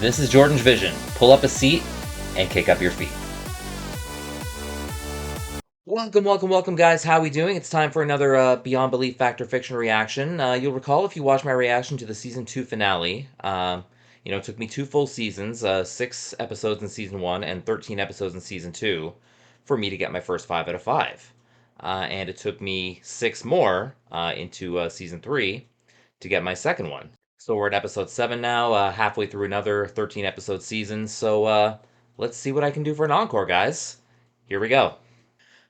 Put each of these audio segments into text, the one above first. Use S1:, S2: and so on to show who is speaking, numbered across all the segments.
S1: This is JordangeVision. Pull up a seat and kick up your feet. Welcome, guys. How we doing? It's time for another Beyond Belief Fact or Fiction reaction. You'll recall if you watched my reaction to the Season 2 finale. It took me 2 full seasons, 6 episodes in Season 1 and 13 episodes in Season 2, for me to get my first 5 out of 5. And it took me 6 more into Season 3 to get my second one. So we're at episode 7 now, halfway through another 13 episode season. So let's see what I can do for an encore, guys. Here we go.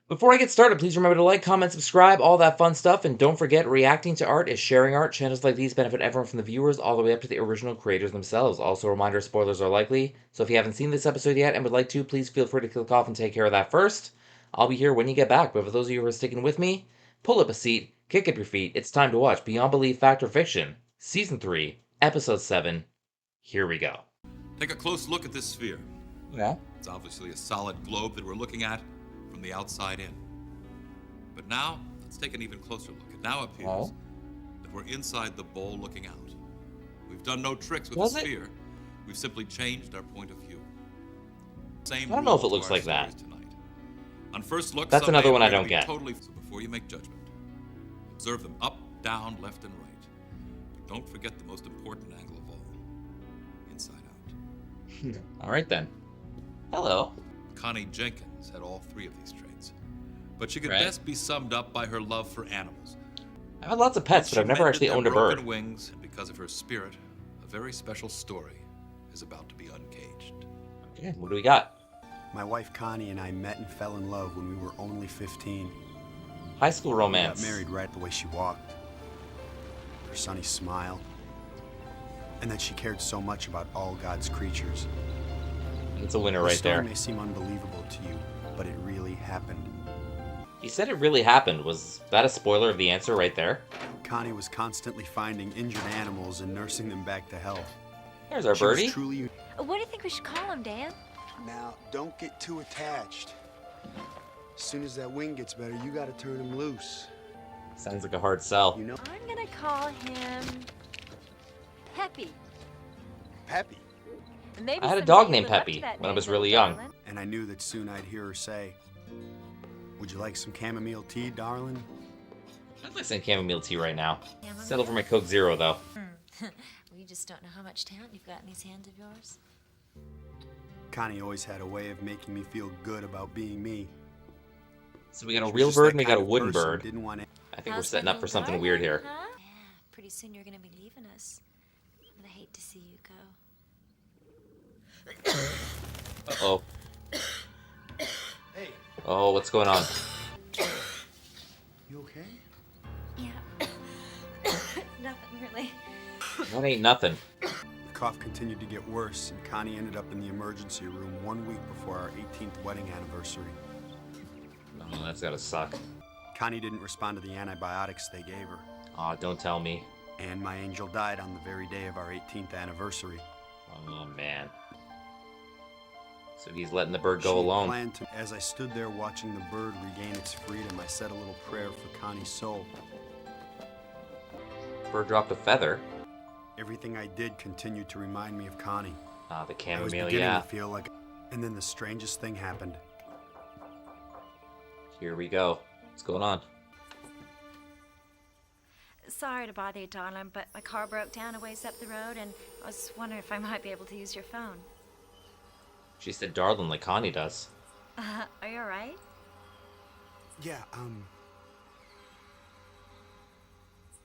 S1: Before I get started, please remember to like, comment, subscribe, all that fun stuff, and don't forget, reacting to art is sharing art. Channels like these benefit everyone from the viewers all the way up to the original creators themselves. Also, a reminder, spoilers are likely, so if you haven't seen this episode yet and would like to, please feel free to click off and take care of that first. I'll be here when you get back, but for those of you who are sticking with me, pull up a seat, kick up your feet, it's time to watch Beyond Belief Fact or Fiction, Season 3, Episode 7. Here we go.
S2: Take a close look at this sphere.
S1: Yeah?
S2: It's obviously a solid globe that we're looking at from the outside in. But now, let's take an even closer look. It now appears that we're inside the bowl looking out. We've done no tricks with the sphere. We've simply changed our point of view. Same
S1: I don't know if it looks like that.
S2: Tonight. On first look,
S1: that's another one I don't get.
S2: Totally, so before you make judgment, observe them up, down, left, and right. But don't forget the most important angle of all, inside out.
S1: All right then. Hello.
S2: Connie Jenkins had all 3 of these traits, but she could best be summed up by her love for animals.
S1: I've had lots of pets, but I've never actually owned a bird.
S2: Wings, and because of her spirit, a very special story is about to be uncaged.
S1: Okay, what do we got?
S3: My wife Connie and I met and fell in love when we were only 15.
S1: High school romance.
S3: We got married right the way she walked, her sunny smile, and that she cared so much about all God's creatures.
S1: It's a winner right there.
S3: The story may seem unbelievable to you, but it really happened.
S1: You said it really happened. Was that a spoiler of the answer right there?
S3: Connie was constantly finding injured animals and nursing them back to health.
S1: There's our birdie.
S3: Truly...
S4: What do you think we should call him, Dan?
S3: Now, don't get too attached. As soon as that wing gets better, you gotta turn him loose.
S1: Sounds like a hard sell.
S3: You know?
S4: I'm gonna call him Peppy.
S3: Peppy?
S4: Maybe
S1: I had a dog named Peppy when I was really young.
S3: And I knew that soon I'd hear her say, "Would you like some chamomile tea, darling?"
S1: I'd like some chamomile tea right now. Settle for my Coke Zero, though.
S4: We just don't know how much talent you've got in these hands of yours.
S3: Connie always had a way of making me feel good about being me.
S1: So we got a real bird and we got a wooden bird. I think we're
S4: How's
S1: setting up for something weird here.
S4: Huh? Yeah, pretty soon you're gonna be leaving us. And I hate to see you go.
S1: Uh-oh.
S3: Hey.
S1: Oh, what's going on?
S3: You okay?
S4: Yeah. Nothing really.
S1: That ain't nothing.
S3: The cough continued to get worse, and Connie ended up in the emergency room 1 week before our 18th wedding anniversary.
S1: Oh, that's gotta suck.
S3: Connie didn't respond to the antibiotics they gave her.
S1: Oh, don't tell me.
S3: And my angel died on the very day of our 18th anniversary.
S1: Oh, man. So he's letting the bird go alone.
S3: As I stood there watching the bird regain its freedom, I said a little prayer for Connie's soul.
S1: Bird dropped a feather.
S3: Everything I did continued to remind me of Connie.
S1: Ah, the
S3: I was
S1: chamomile,
S3: beginning to feel like... And then the strangest thing happened.
S1: Here we go. What's going on?
S4: Sorry to bother you, darling, but my car broke down a ways up the road, and I was wondering if I might be able to use your phone.
S1: She said darling like Connie does.
S4: Are you alright?
S3: Yeah,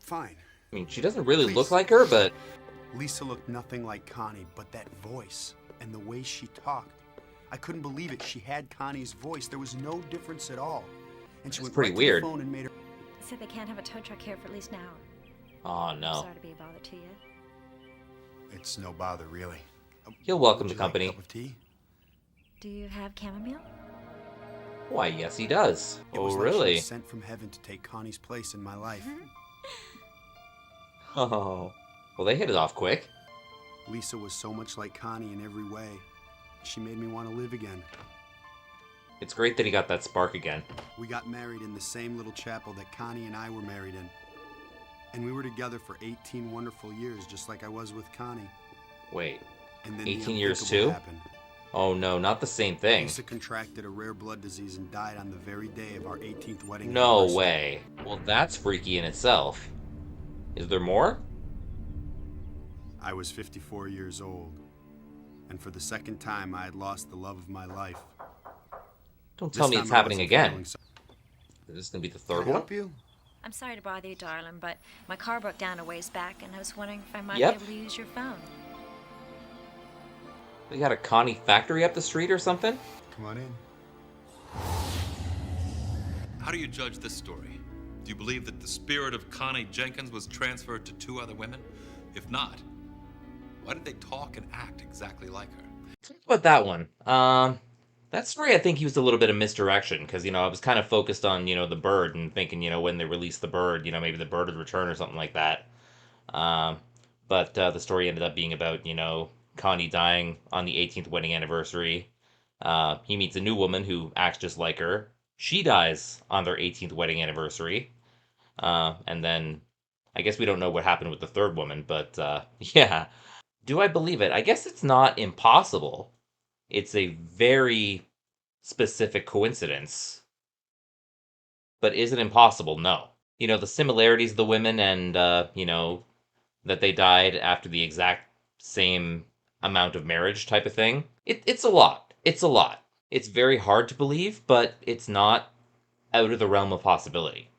S3: fine.
S1: I mean, she doesn't really look like her, but...
S3: Lisa looked nothing like Connie, but that voice and the way she talked. I couldn't believe it. She had Connie's voice. There was no difference at all. And she went
S1: pretty
S3: right
S1: weird.
S3: to the phone and made her...
S4: Said they can't have a tow truck here for at least an hour.
S1: Oh, no.
S4: Sorry to be a bother to you.
S3: It's no bother, really.
S1: He'll welcome
S3: Would
S1: the
S3: you like
S1: company.
S3: a cup of tea?
S4: Do you have chamomile?
S1: Why, yes, he does.
S3: It
S1: Oh,
S3: was like
S1: really?
S3: she was sent from heaven to take Connie's place in my life.
S1: Oh, well, they hit it off quick.
S3: Lisa was so much like Connie in every way. She made me want to live again.
S1: It's great that he got that spark again.
S3: We got married in the same little chapel that Connie and I were married in. And we were together for 18 wonderful years, just like I was with Connie.
S1: Wait.
S3: And then
S1: 18
S3: the
S1: years
S3: unthinkable
S1: too?
S3: happened.
S1: Oh no, not the same thing.
S3: Lisa contracted a rare blood disease and died on the very day of our 18th wedding
S1: No
S3: anniversary.
S1: way. Well, that's freaky in itself. Is there more?
S3: I was 54 years old, and for the second time I had lost the love of my life.
S1: Don't tell me it's happening again. Is this gonna be the third
S3: Can I
S1: one?
S3: help you?
S4: I'm sorry to bother you, darling, but my car broke down a ways back, and I was wondering if I might
S1: Yep.
S4: be able to use your phone.
S1: We got a Connie factory up the street or something?
S3: Come on in.
S2: How do you judge this story? Do you believe that the spirit of Connie Jenkins was transferred to 2 other women? If not, why did they talk and act exactly like her?
S1: Talk about that one. That story I think used a little bit of misdirection because, I was kind of focused on, the bird and thinking, when they released the bird, maybe the bird would return or something like that. But the story ended up being about, Connie dying on the 18th wedding anniversary. He meets a new woman who acts just like her. She dies on their 18th wedding anniversary. And then I guess we don't know what happened with the third woman, but yeah. Do I believe it? I guess it's not impossible. It's a very specific coincidence. But is it impossible? No. The similarities of the women and, that they died after the exact same amount of marriage type of thing. It's a lot. It's a lot. It's very hard to believe, but it's not out of the realm of possibility.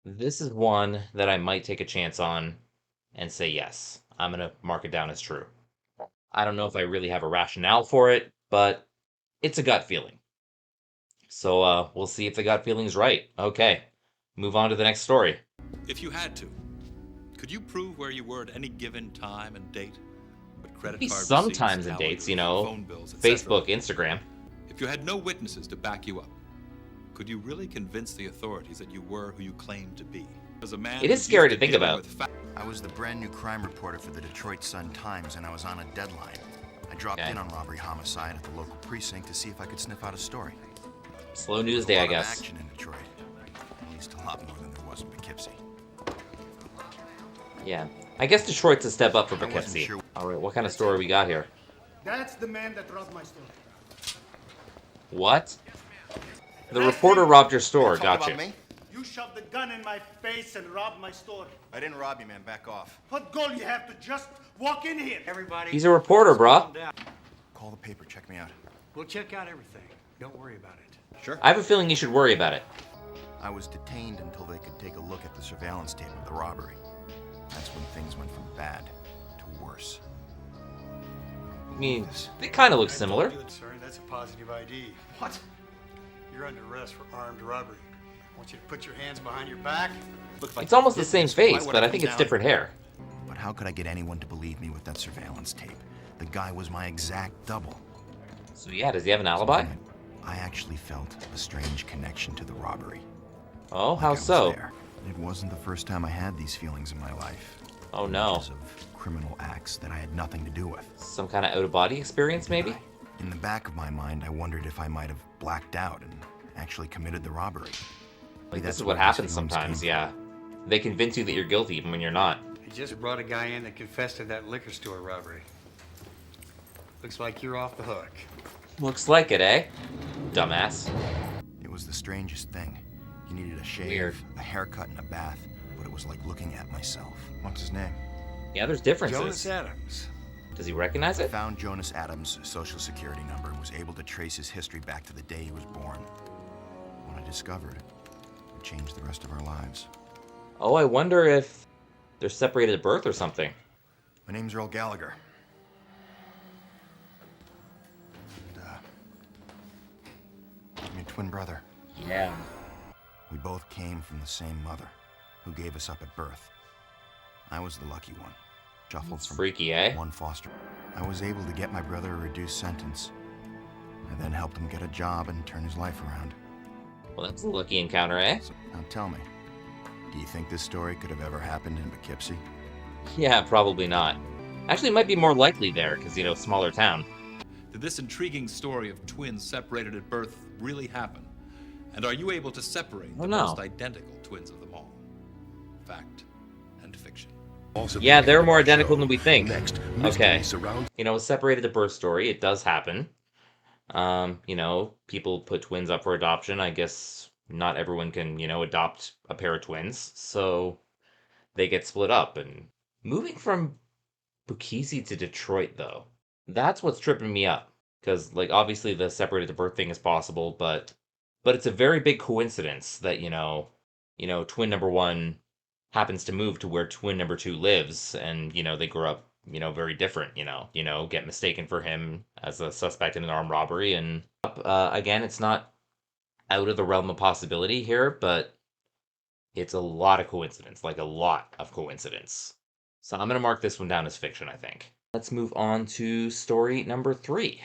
S1: This is one that I might take a chance on and say yes. I'm going to mark it down as true. I don't know if I really have a rationale for it, but it's a gut feeling. So we'll see if the gut feeling's right. Okay, move on to the next story.
S2: If you had to, could you prove where you were at any given time and date? With credit
S1: Maybe
S2: card
S1: some
S2: receipts,
S1: times and dates,
S2: calendars, phone bills, etc.
S1: Facebook, Instagram.
S2: If you had no witnesses to back you up, could you really convince the authorities that you were who you claimed to be? As a man
S1: It is
S2: who's
S1: scary
S2: used
S1: to think
S2: dealing
S1: about.
S2: with
S5: I was the brand new crime reporter for the Detroit Sun-Times, and I was on a deadline. I dropped
S1: Okay.
S5: in on robbery homicide at the local precinct to see if I could sniff out a story.
S1: Slow news
S5: A
S1: day, I
S5: lot of
S1: guess.
S5: action in Detroit. At least a lot more than there was in Poughkeepsie.
S1: Yeah. I guess Detroit's a step up for
S5: I wasn't
S1: Poughkeepsie.
S5: sure-
S1: All right, what kind of story we got here?
S6: That's the man that robbed my store.
S1: What? The reporter robbed your store.
S5: Talking
S1: Gotcha.
S5: about me?
S6: You shoved the gun in my face and robbed my store.
S5: I didn't rob you, man. Back off.
S6: What goal you have to just walk in here? Everybody,
S1: He's a reporter, brah.
S5: Call the paper. Check me out.
S6: we'll check out everything. Don't worry about it.
S5: Sure.
S1: I have a feeling you should worry about it.
S5: I was detained until they could take a look at the surveillance tape of the robbery. That's when things went from bad to worse.
S1: I mean, they kind of look similar.
S6: Sir, that's a positive ID. What? You're under arrest for armed robbery. I want you to put your hands behind your back.
S5: Look,
S1: It's almost the same face, but I think it's different hair.
S5: But how could I get anyone to believe me with that surveillance tape? The guy was my exact double.
S1: So yeah, does he have an alibi?
S5: I actually felt a strange connection to the robbery.
S1: Oh,
S5: Like I
S1: how
S5: was
S1: so?
S5: there. It wasn't the first time I had these feelings in my life.
S1: Oh no.
S5: Images of criminal acts that I had nothing to do with.
S1: Some kind of out-of-body experience, maybe?
S5: In the back of my mind, I wondered if I might have blacked out and actually committed the robbery.
S1: Like,
S5: That's
S1: this is
S5: where
S1: what
S5: these
S1: happens
S5: feelings
S1: sometimes,
S5: came
S1: yeah. They convince you that you're guilty even when you're not.
S6: He just brought a guy in that confessed to that liquor store robbery. Looks like you're off the hook.
S1: Looks like it, eh? Dumbass.
S5: It was the strangest thing. He needed a shave,
S1: Weird.
S5: a haircut, and a bath, but it was like looking at myself. What's his name?
S1: Yeah, there's differences.
S6: Jonas Adams.
S1: Does he recognize
S5: I
S1: it?
S5: found Jonas Adams' social security number and was able to trace his history back to the day he was born. When I discovered it, it changed the rest of our lives.
S1: Oh, I wonder if they're separated at birth or something.
S5: My name's Earl Gallagher. And, I'm your twin brother.
S1: Yeah.
S5: We both came from the same mother, who gave us up at birth. I was the lucky one. Shuffled
S1: It's
S5: from
S1: freaky, eh?
S5: one foster. I was able to get my brother a reduced sentence. I then helped him get a job and turn his life around.
S1: Well, that's a lucky encounter, eh?
S5: So, now tell me, do you think this story could have ever happened in Poughkeepsie?
S1: Yeah, probably not. Actually, it might be more likely there, because, smaller town.
S2: Did this intriguing story of twins separated at birth really happen? And are you able to separate
S1: Oh,
S2: the
S1: no.
S2: most identical twins of them all? Fact and fiction.
S1: Yeah, they're more identical than we think. Okay. You know, a separated at birth story, it does happen. You know, people put twins up for adoption. I guess not everyone can, you know, adopt a pair of twins, so they get split up. And moving from Poughkeepsie to Detroit, though, that's what's tripping me up. Because, like, obviously the separated at birth thing is possible, but it's a very big coincidence that, twin number one happens to move to where twin number two lives, and, they grow up, very different, get mistaken for him as a suspect in an armed robbery. And again, it's not out of the realm of possibility here, but it's a lot of coincidence, like a lot of coincidence. So I'm going to mark this one down as fiction, I think. Let's move on to story number 3.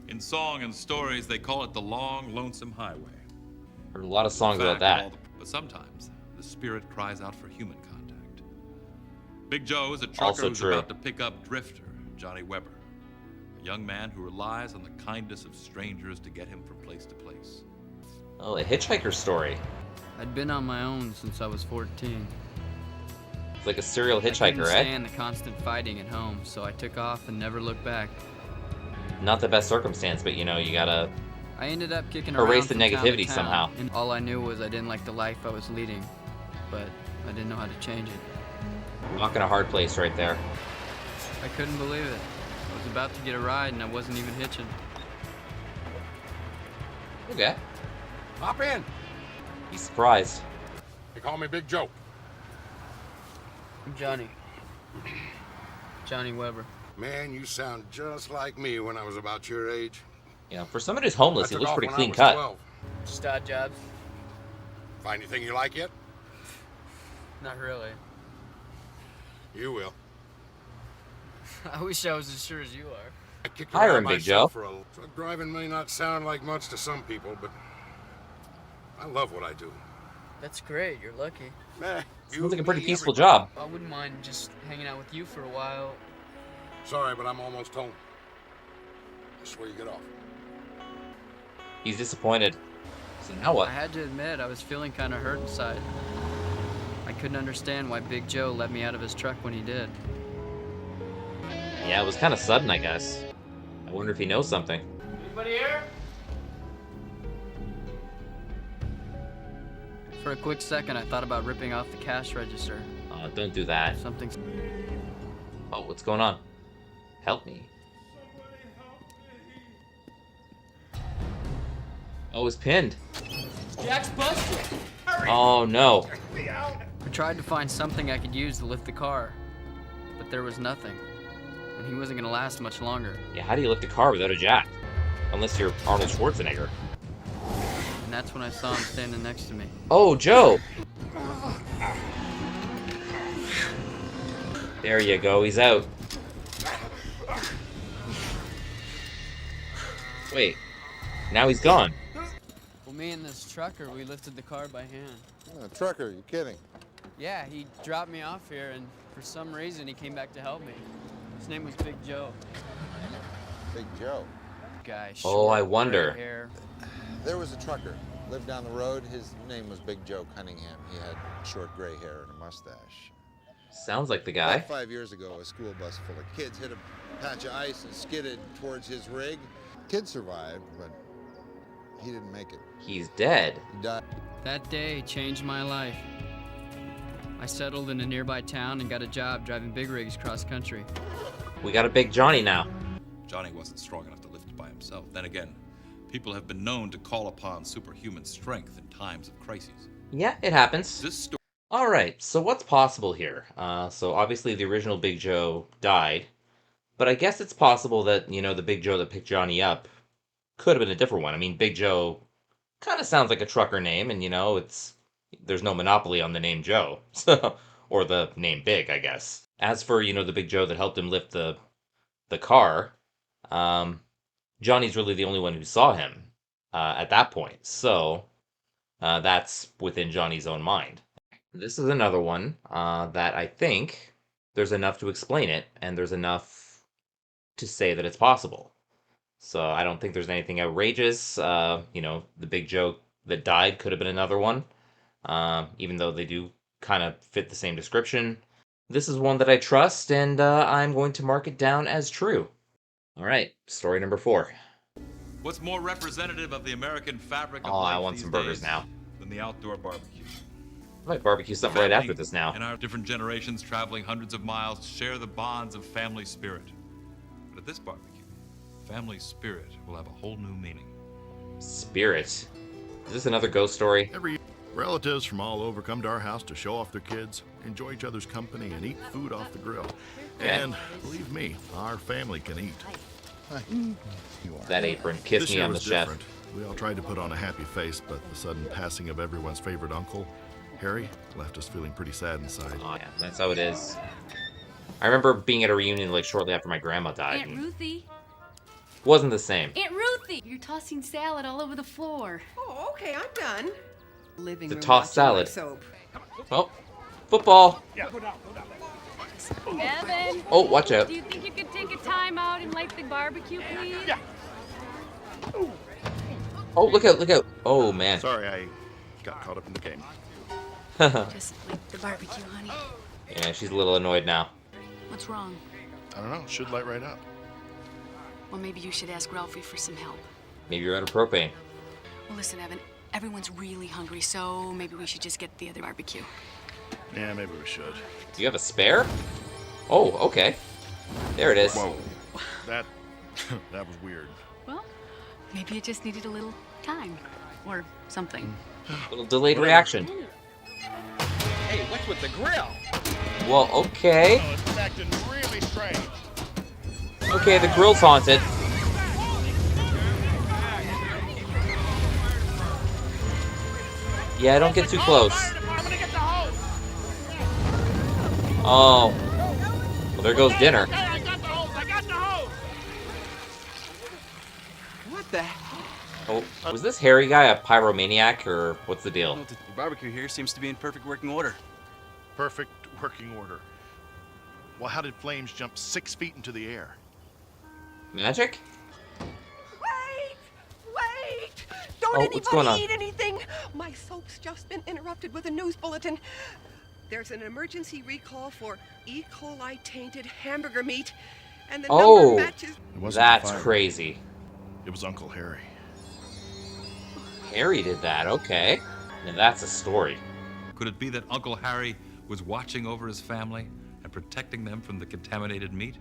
S2: In song and stories, they call it the long, lonesome highway.
S1: Heard a lot of songs about that.
S2: But sometimes the spirit cries out for human contact. Big Joe is a trucker
S1: Also
S2: who's
S1: true.
S2: about to pick up Drifter, Johnny Weber, a young man who relies on the kindness of strangers to get him from place to place.
S1: Oh, a hitchhiker story.
S7: I'd been on my own since I was 14.
S1: It's like a serial
S7: I couldn't
S1: hitchhiker, eh?
S7: stand the constant fighting at home, so I took off and never looked back.
S1: Not the best circumstance, but you gotta
S7: I ended up kicking around
S1: erase the
S7: from town to
S1: negativity
S7: town,
S1: somehow.
S7: and all I knew was I didn't like the life I was leading, but I didn't know how to change it.
S1: Rock in a hard place right there.
S7: I couldn't believe it. I was about to get a ride and I wasn't even hitching.
S1: Okay.
S8: Hop in.
S1: He's surprised.
S8: They call me Big Joe.
S7: I'm Johnny. Johnny Weber.
S8: Man, you sound just like me when I was about your age.
S1: Yeah, for somebody who's homeless, he
S8: I took
S1: looks
S8: off
S1: pretty
S8: when I
S1: clean
S8: was
S1: cut.
S8: 12.
S7: Just odd jobs?
S8: Find anything you like yet?
S7: Not really.
S8: You will.
S7: I wish I was as sure as you are.
S8: I kicked
S1: Hire
S8: around
S1: him, Big
S8: myself
S1: Joe.
S8: for a truck driving may not sound like much to some people, but I love what I do.
S7: That's great, you're lucky.
S1: Sounds like a pretty peaceful job.
S7: I wouldn't mind just hanging out with you for a while.
S8: Sorry, but I'm almost home. This is where you get off.
S1: He's disappointed. So now what?
S7: I had to admit, I was feeling kind of hurt inside. I couldn't understand why Big Joe let me out of his truck when he did.
S1: Yeah, it was kind of sudden, I guess. I wonder if he knows something.
S7: Anybody here? For a quick second, I thought about ripping off the cash register.
S1: Don't do that.
S7: Something.
S1: Oh, what's going on? Help me. Oh, it's pinned.
S7: Jack's busted!
S1: Oh, no.
S7: I tried to find something I could use to lift the car, but there was nothing. And he wasn't gonna last much longer.
S1: Yeah, how do you lift a car without a jack? Unless you're Arnold Schwarzenegger.
S7: And that's when I saw him standing next to me.
S1: Oh, Joe! There you go, he's out. Wait, now he's gone.
S7: Well, me and this trucker, we lifted the car by hand.
S9: Trucker, you kidding?
S7: Yeah, he dropped me off here, and for some reason, he came back to help me. His name was Big Joe.
S9: Big Joe.
S7: Guy,
S1: Oh, I
S7: short,
S1: wonder.
S7: gray hair.
S9: There was a trucker, lived down the road. His name was Big Joe Cunningham. He had short gray hair and a mustache.
S1: Sounds like the guy.
S9: About 5 years ago, a school bus full of kids hit a patch of ice and skidded towards his rig. Kid survived, but he didn't make it.
S1: He's dead.
S9: He died.
S7: That day changed my life. I settled in a nearby town and got a job driving big rigs cross country.
S1: We got a big Johnny now.
S2: Johnny wasn't strong enough to lift it by himself. Then again, people have been known to call upon superhuman strength in times of crises.
S1: Yeah, it happens.
S2: This story.
S1: All right, so what's possible here? So obviously the original Big Joe died, but I guess it's possible that, the Big Joe that picked Johnny up could have been a different one. I mean, Big Joe kind of sounds like a trucker name, and, there's no monopoly on the name Joe, so, or the name Big, I guess. As for, the Big Joe that helped him lift the car, Johnny's really the only one who saw him at that point, so that's within Johnny's own mind. This is another one that I think there's enough to explain it, and there's enough to say that it's possible. So I don't think there's anything outrageous. The Big Joe that died could have been another one, even though they do kind of fit the same description. This is one that I trust, and I'm going to mark it down as true. All right, story number 4.
S2: What's more representative of the American fabric of
S1: Oh, I
S2: life
S1: want
S2: these
S1: some burgers
S2: days
S1: now.
S2: than the outdoor barbecue?
S1: I might barbecue something right after this now.
S2: And our different generations traveling hundreds of miles share the bonds of family spirit. But at this barbecue, family spirit will have a whole new meaning.
S1: Spirit? Is this another ghost story?
S10: Every relatives from all over come to our house to show off their kids, enjoy each other's company, and eat food off the grill.
S1: Okay.
S10: And believe me, our family can eat.
S1: That apron. Kiss
S10: This
S1: me,
S10: year
S1: I'm the
S10: was
S1: chef.
S10: different. We all tried to put on a happy face, but the sudden passing of everyone's favorite uncle, Harry, left us feeling pretty sad inside.
S1: Oh yeah, that's how it is. I remember being at a reunion like shortly after my grandma died.
S11: Aunt Ruthie.
S1: Wasn't the same.
S11: Aunt Ruthie! You're tossing salad all over the floor.
S12: Oh, okay, I'm done. Living
S1: It's a
S12: room
S1: tossed
S12: watching my
S1: salad.
S12: soap.
S1: Oh, football.
S11: Evan!
S1: Oh, watch out.
S11: Do you think you could take a time out and light the barbecue, please? Yeah.
S1: Oh, look out, look out. Oh, man.
S10: Sorry, I got caught up in the game.
S11: Just light the barbecue, honey.
S1: Yeah, she's a little annoyed now.
S11: What's wrong?
S10: I don't know, should light right up.
S11: Well, maybe you should ask Ralphie for some help.
S1: Maybe you're out of propane.
S11: Well, listen, Evan, everyone's really hungry, so maybe we should just get the other barbecue.
S10: Yeah, maybe we should.
S1: Do you have a spare? Oh, okay. There it is.
S10: Whoa, that was weird.
S11: Well, maybe it just needed a little time. Or something.
S1: A little delayed reaction.
S13: Hey, what's with the grill?
S1: Well, okay.
S10: Oh, it's acting really strange.
S1: Okay, the grill's haunted. Yeah, don't get too close. Oh. Well, there goes dinner.
S13: I got the hose!
S12: What the hell?
S1: Oh, was this hairy guy a pyromaniac, or what's the deal?
S14: The barbecue here seems to be in perfect working order.
S10: Perfect working order. Well, how did flames jump 6 feet into the air?
S1: Magic?
S12: Wait! Don't
S1: Oh, what's going on?
S12: anybody eat anything! My soap's just been interrupted with a news bulletin. There's an emergency recall for E. coli tainted hamburger meat, and the number
S1: Oh,
S12: of matches.
S10: It wasn't the
S1: that's
S10: fire.
S1: crazy.
S10: It was Uncle Harry.
S1: Harry did that, okay. Now that's a story.
S2: Could it be that Uncle Harry was watching over his family and protecting them from the contaminated meat?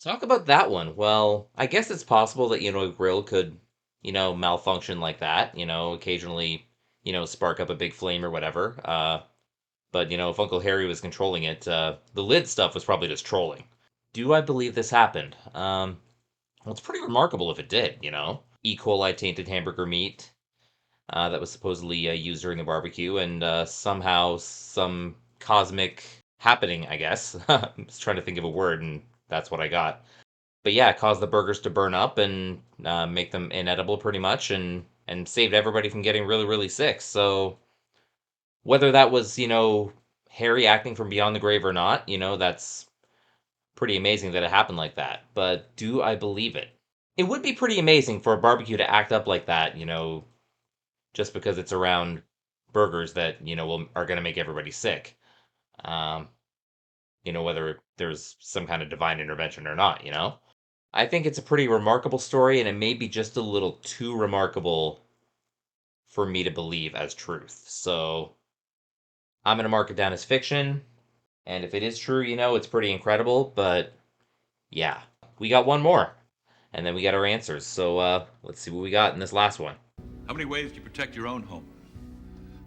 S1: Talk about that one. Well, I guess it's possible that, a grill could, malfunction like that, occasionally, spark up a big flame or whatever. But, if Uncle Harry was controlling it, the lid stuff was probably just trolling. Do I believe this happened? Well, it's pretty remarkable if it did, E. coli tainted hamburger meat that was supposedly used during the barbecue, and somehow some cosmic happening, I guess. I was trying to think of a word, and that's what I got. But yeah, it caused the burgers to burn up and make them inedible pretty much, and saved everybody from getting really, really sick. So whether that was, Harry acting from beyond the grave or not, that's pretty amazing that it happened like that. But do I believe it? It would be pretty amazing for a barbecue to act up like that, just because it's around burgers that, are going to make everybody sick. Whether there's some kind of divine intervention or not, I think it's a pretty remarkable story, and it may be just a little too remarkable for me to believe as truth. So I'm going to mark it down as fiction, and if it is true, it's pretty incredible, but yeah. We got one more, and then we got our answers. So let's see what we got in this last one.
S2: How many ways do you protect your own home?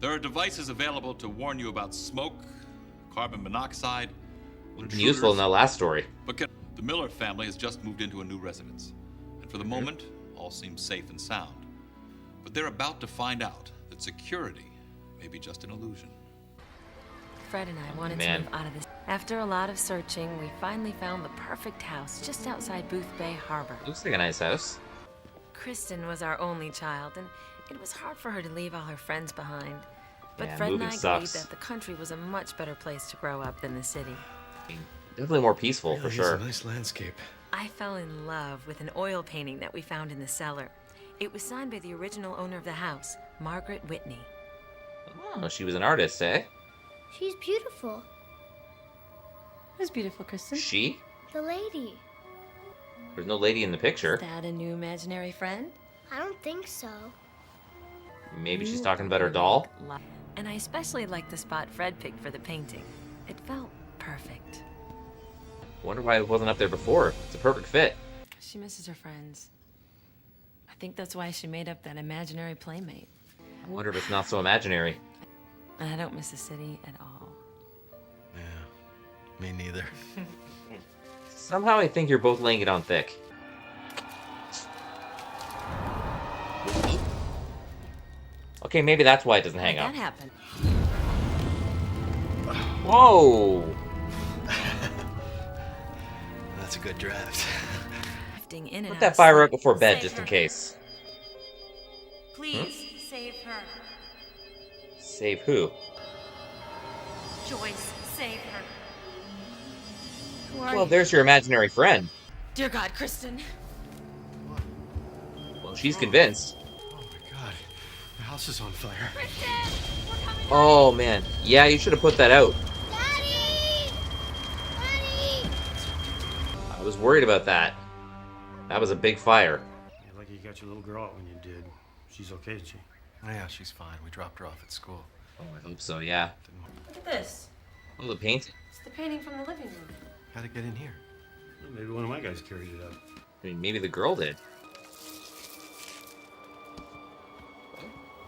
S2: There are devices available to warn you about smoke, carbon monoxide,
S1: Useful in that last story.
S2: But the Miller family has just moved into a new residence, and for the moment, all seems safe and sound. But they're about to find out that security may be just an illusion.
S15: Fred and I wanted to move out of this. After a lot of searching, we finally found the perfect house just outside Booth Bay Harbor.
S1: Looks like a nice house.
S15: Kristen was our only child, and it was hard for her to leave all her friends behind. But
S1: Yeah,
S15: Fred and
S1: moving
S15: I agreed
S1: sucks.
S15: that the country was a much better place to grow up than the city.
S1: Definitely more peaceful, for sure.
S14: It's a nice landscape.
S15: I fell in love with an oil painting that we found in the cellar. It was signed by the original owner of the house, Margaret Whitney.
S1: Oh, she was an artist, eh?
S16: She's beautiful.
S15: Who's beautiful, Kristen?
S1: She?
S16: The lady.
S1: There's no lady in the picture.
S15: Is that a new imaginary friend?
S16: I don't think so.
S1: Maybe she's talking about her doll?
S15: And I especially like the spot Fred picked for the painting. It felt perfect.
S1: Wonder why it wasn't up there before. It's a perfect fit.
S15: She misses her friends. I think that's why she made up that imaginary playmate.
S1: I wonder if it's not so imaginary.
S15: And I don't miss the city at all.
S14: Yeah, me neither.
S1: Somehow I think you're both laying it on thick. Okay, maybe that's why it doesn't hang up.
S15: That happened.
S1: Whoa!
S14: That's a good draft.
S1: Put that fire up before bed, just in case.
S4: Please save her.
S1: Save who?
S4: Joyce, save her. Who are
S1: Well,
S4: you?
S1: there's your imaginary friend.
S15: Dear God, Kristen.
S1: Well, she's convinced.
S14: Oh my God, the house is on fire.
S1: Oh, man. Yeah, you should have put that out.
S16: Daddy! Daddy!
S1: I was worried about that. That was a big fire.
S6: You're lucky you got your little girl out when you did. She's okay, isn't she?
S14: Oh, yeah, she's fine. We dropped her off at school.
S1: Oh, I hope so, yeah.
S15: Look at this.
S1: Oh, the paint?
S15: It's the painting from the living room.
S14: How'd it get in here?
S6: Well, maybe one of my guys carried it up.
S1: I mean, maybe the girl did.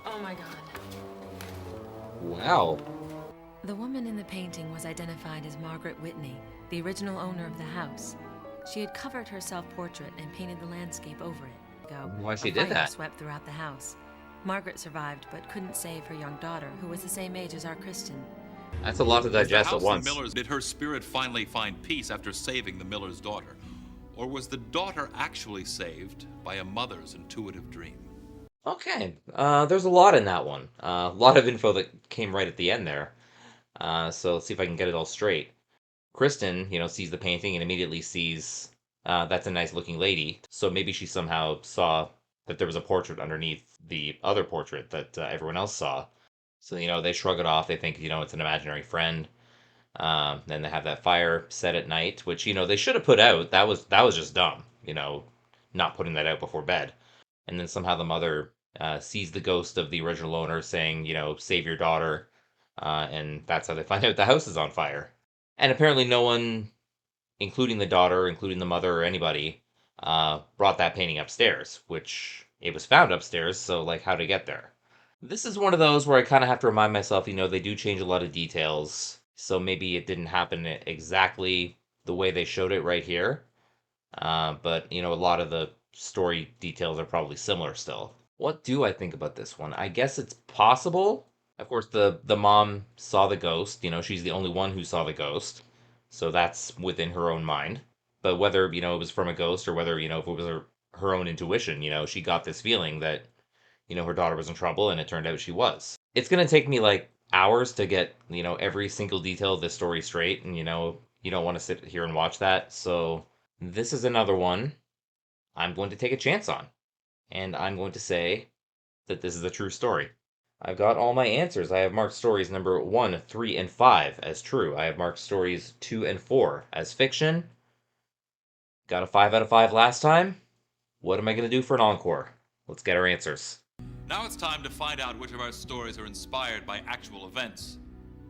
S15: Oh my God.
S1: Wow.
S15: The woman in the painting was identified as Margaret Whitney, the original owner of the house. She had covered her self-portrait and painted the landscape over it.
S1: Why she
S15: A
S1: did
S15: fire
S1: that?
S15: swept throughout the house. Margaret survived, but couldn't save her young daughter, who was the same age as our Kristen.
S1: That's a lot to digest at once.
S2: Millers, did her spirit finally find peace after saving the miller's daughter? Or was the daughter actually saved by a mother's intuitive dream?
S1: Okay, there's a lot in that one. A lot of info that came right at the end there. So let's see if I can get it all straight. Kristen, sees the painting and immediately sees that's a nice looking lady. So maybe she somehow saw that there was a portrait underneath the other portrait that everyone else saw. So, they shrug it off. They think, it's an imaginary friend. Then they have that fire set at night, which, they should have put out. That was just dumb, not putting that out before bed. And then somehow the mother sees the ghost of the original owner saying, save your daughter. And that's how they find out the house is on fire. And apparently no one, including the daughter, including the mother or anybody, brought that painting upstairs, which it was found upstairs, so, how'd it get there? This is one of those where I kind of have to remind myself, they do change a lot of details, so maybe it didn't happen exactly the way they showed it right here. But, a lot of the story details are probably similar still. What do I think about this one? I guess it's possible. Of course, the mom saw the ghost. She's the only one who saw the ghost. So that's within her own mind. But whether, it was from a ghost or whether, if it was her own intuition, she got this feeling that, her daughter was in trouble, and it turned out she was. It's going to take me, hours to get, every single detail of this story straight. And, you don't want to sit here and watch that. So this is another one I'm going to take a chance on. And I'm going to say that this is a true story. I've got all my answers. I have marked stories number 1, 3, and 5 as true. I have marked stories 2 and 4 as fiction. Got a 5 out of 5 last time. What am I going to do for an encore? Let's get our answers.
S2: Now it's time to find out which of our stories are inspired by actual events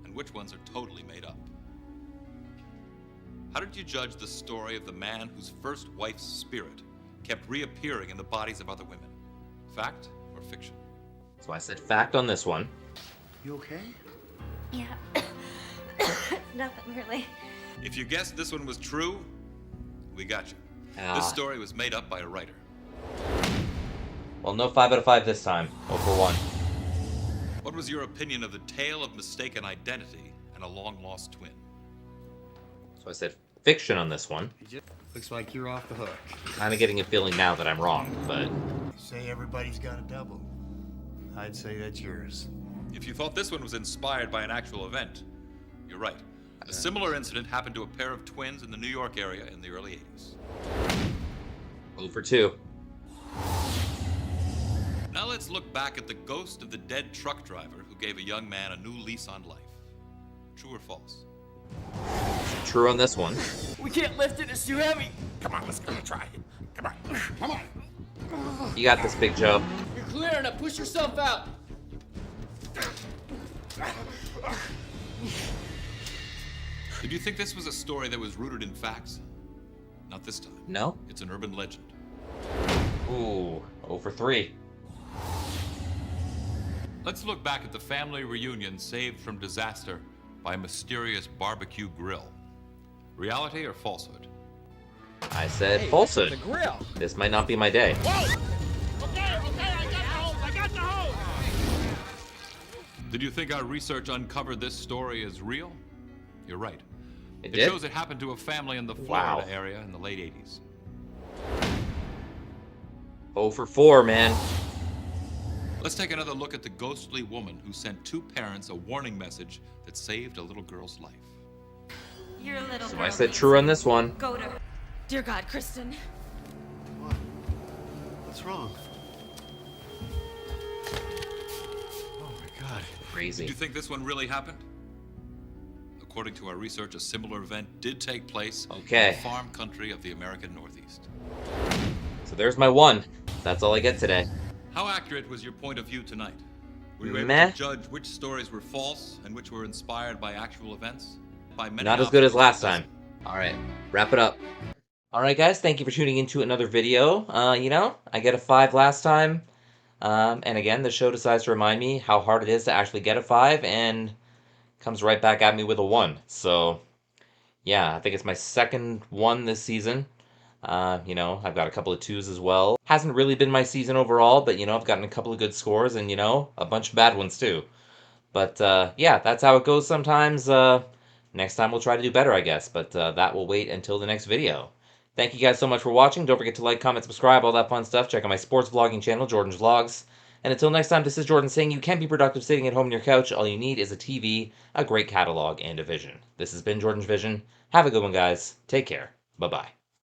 S2: and which ones are totally made up. How did you judge the story of the man whose first wife's spirit kept reappearing in the bodies of other women? Fact or fiction?
S1: So I said fact on this one.
S6: You okay?
S4: Yeah. Nothing really.
S2: If you guessed this one was true, we got you. This story was made up by a writer.
S1: Well, no 5 out of 5 this time. 0 for 1.
S2: What was your opinion of the tale of mistaken identity and a long-lost twin?
S1: So I said fiction on this one.
S6: Looks like you're off the hook.
S1: Kind of getting a feeling now that I'm wrong, but...
S6: You say everybody's got a double. I'd say that's yours.
S2: If you thought this one was inspired by an actual event, you're right. A similar incident happened to a pair of twins in the New York area in the early 80s.
S1: 0 for 2.
S2: Now let's look back at the ghost of the dead truck driver who gave a young man a new lease on life. True or false?
S1: True on this one.
S13: We can't lift it, it's too heavy.
S8: Come on, let's give it a try. Come on. Come on.
S1: You got this, Big Joe.
S13: You're clear, now push yourself out.
S2: Did you think this was a story that was rooted in facts? Not this time.
S1: No?
S2: It's an urban legend.
S1: Ooh, 0 for 3.
S2: Let's look back at the family reunion saved from disaster by a mysterious barbecue grill. Reality or falsehood?
S1: I said
S13: Hey,
S1: falsehood.
S13: the grill.
S1: This might not be my day.
S13: Whoa! Okay, I got the hose.
S2: Did you think our research uncovered this story as real? You're right.
S1: It
S2: It
S1: did?
S2: shows it happened to a family in the
S1: Wow.
S2: Florida area in the late 80s.
S1: 0 for 4, man.
S2: Let's take another look at the ghostly woman who sent two parents a warning message that saved a little girl's life.
S4: Your little
S1: So
S4: girl
S1: I said
S4: needs
S1: true on
S4: you.
S1: this one.
S4: Go to her. Dear God, Kristen.
S14: What? What's wrong? Oh my God.
S2: Did
S1: Crazy.
S2: you think this one really happened? According to our research, a similar event did take place in
S1: Okay.
S2: the farm country of the American Northeast.
S1: So there's my 1. That's all I get today.
S2: How accurate was your point of view tonight? Were you able
S1: Meh.
S2: to judge which stories were false and which were inspired by actual events? By many
S1: Not as good as last
S2: obstacles,
S1: time. Alright, wrap it up. Alright guys, thank you for tuning into another video. You know, I get a 5 last time. And again, the show decides to remind me how hard it is to actually get a 5, and comes right back at me with a 1. So, yeah, I think it's my second 1 this season. You know, I've got a couple of 2s as well. Hasn't really been my season overall, but, you know, I've gotten a couple of good scores and, you know, a bunch of bad ones too. But, yeah, that's how it goes sometimes. Next time we'll try to do better, I guess. But that will wait until the next video. Thank you guys so much for watching. Don't forget to like, comment, subscribe, all that fun stuff. Check out my sports vlogging channel, Jordan's Vlogs. And until next time, this is Jordan saying you can be productive sitting at home on your couch. All you need is a TV, a great catalog, and a vision. This has been Jordan's Vision. Have a good one, guys. Take care. Bye-bye.